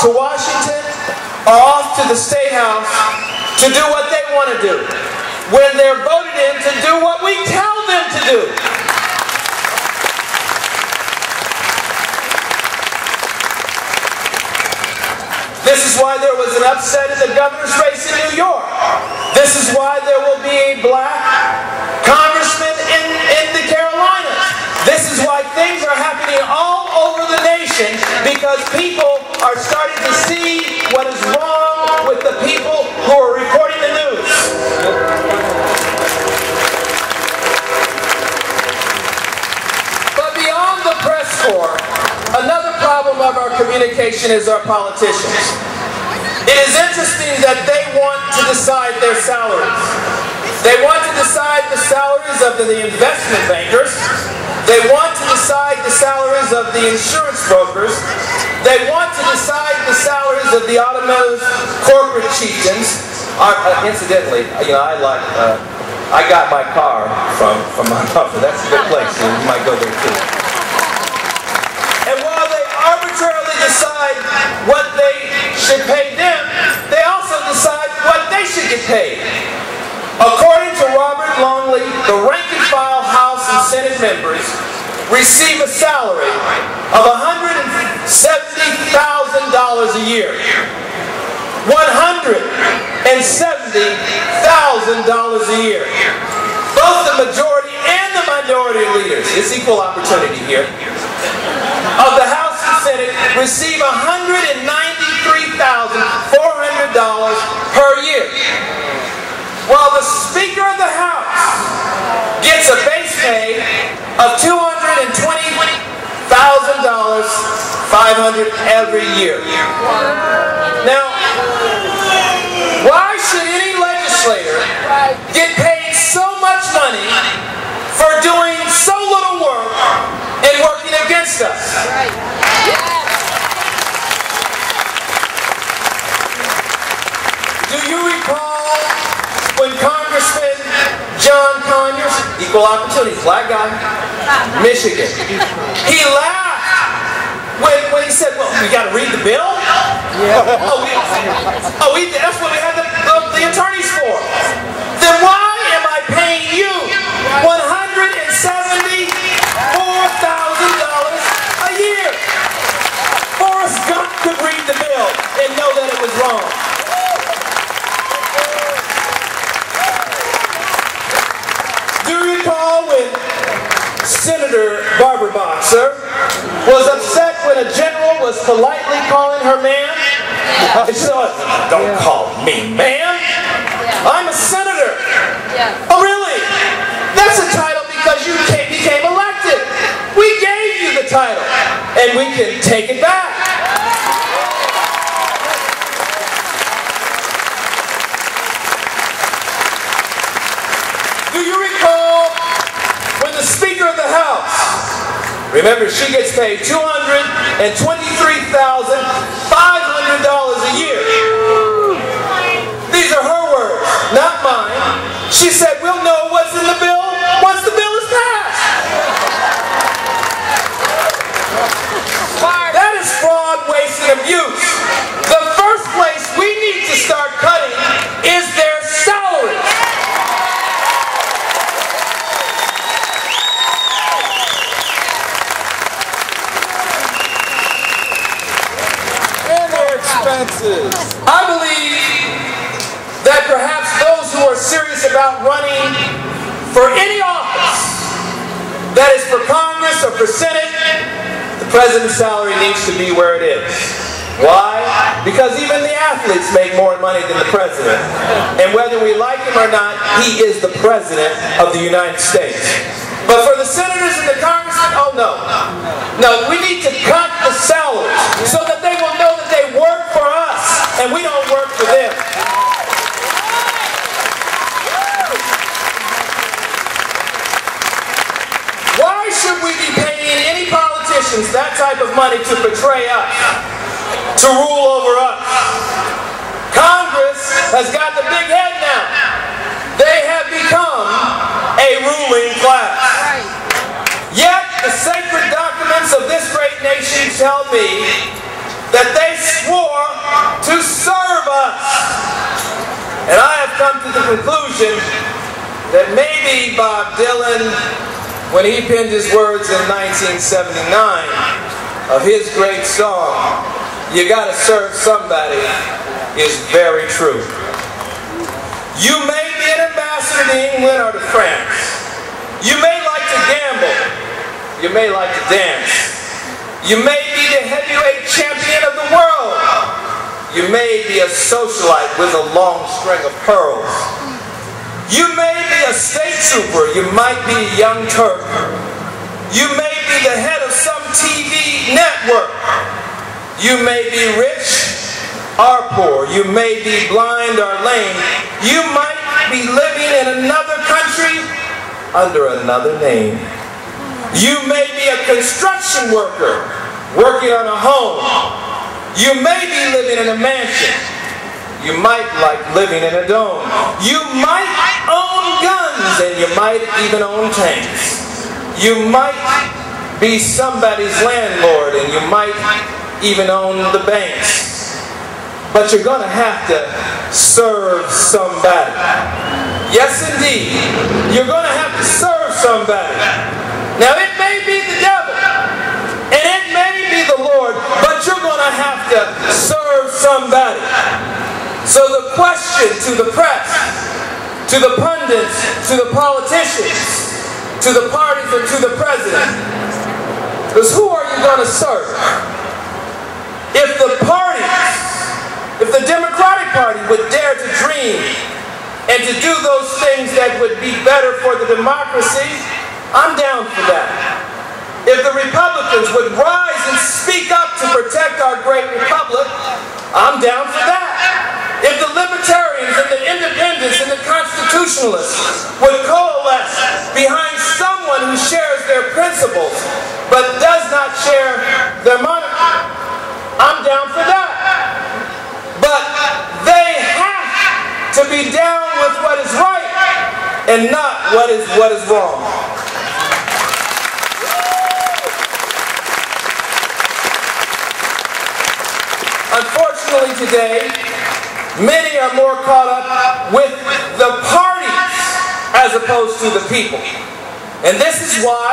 to Washington or off to the State House to do what they want to do when they're voted in to do what we tell them to do. This is why there was an upset in the governor's race in New York. This is why there will be a black congressman in the Carolinas. This is why things are happening all over the nation, because people are starting to see what is wrong with the people who are reporting the news. But beyond the press corps, another problem of our communication is our politicians. It is interesting that they want to decide their salaries. They want to decide the salaries of the investment bankers. They want to decide the salaries of the insurance brokers. They want to decide the salaries of the automotive corporate chieftains. Incidentally, I got my car from Montgomery. That's a good place. You might go there too. And while they arbitrarily decide what they should pay them, they also decide what they should get paid. According to Robert Longley, the rank-and-file House and Senate members receive a salary of $170,000 a year. $170,000 a year. Both the majority and the minority leaders, it's equal opportunity here, of the House and Senate receive $193,400 per year, while the Speaker of the House gets a base pay of $220,000, $500 every year. Now, why should any legislator get paid so much money for doing so little work and working against us? Do you recall when Congressman John Conyers, equal opportunity, black guy, Michigan, he laughed when he said, well, we got to read the bill? Yeah. That's what we have the attorneys for. Then why am I paying you $174,000 a year? Forrest Gump could read the bill and know that it was wrong. Do you recall when Senator Barbara Boxer was upset when a general was politely calling her ma'am? And she said, don't call me ma'am. I'm a senator. Oh, really? That's a title because you became elected. We gave you the title, and we can take it back. Do you recall when the Speaker of the House, remember, she gets paid $223,500 a year. These are her words, not mine. She said, we'll know what's in the bill once the bill is passed. That is fraud, waste, and abuse. The first place we need to start cutting is their salaries. I believe that perhaps those who are serious about running for any office, that is for Congress or for Senate, the president's salary needs to be where it is. Why? Because even the athletes make more money than the president. And whether we like him or not, he is the president of the United States. But for the senators and the congressmen, oh no. No, we need to cut the salaries so that they will know that they work for us and we don't work for them. Why should we be paying any politicians that type of money to betray us, to rule over us? Congress has got the big head now. They have become a ruling class. Yet the sacred documents of this great nation tell me that they swore to serve us. And I have come to the conclusion that maybe Bob Dylan, when he penned his words in 1979 of his great song, "You Gotta Serve Somebody," is very true. You may be an ambassador to England or to France. You may like to gamble. You may like to dance. You may be the heavyweight champion of the world. You may be a socialite with a long string of pearls. You may be a state trooper. You might be a young Turk. You may be the head of some TV network. You may be rich or poor. You may be blind or lame. You might be living in another country under another name. You may be a construction worker working on a home. You may be living in a mansion. You might like living in a dome. You might own guns, and you might even own tanks. You might be somebody's landlord, and you might even own the banks. But you're going to have to serve somebody. Yes, indeed. You're going to have to serve somebody. Now, it may be the devil, and it may be the Lord, but you're going to have to serve somebody. So the question to the press, to the pundits, to the politicians, to the parties, and to the president is, who are you going to serve? If the parties, if the Democratic Party would dare to dream and to do those things that would be better for the democracy, I'm down for that. If the Republicans would rise and speak up to protect our great republic, I'm down for that. If the libertarians and the independents and the constitutionalists would coalesce behind someone who shares their principles but does not share their monarchy, I'm down for that. But they have to be down with what is right and not what is wrong. Unfortunately today, many are more caught up with the parties as opposed to the people. And this is why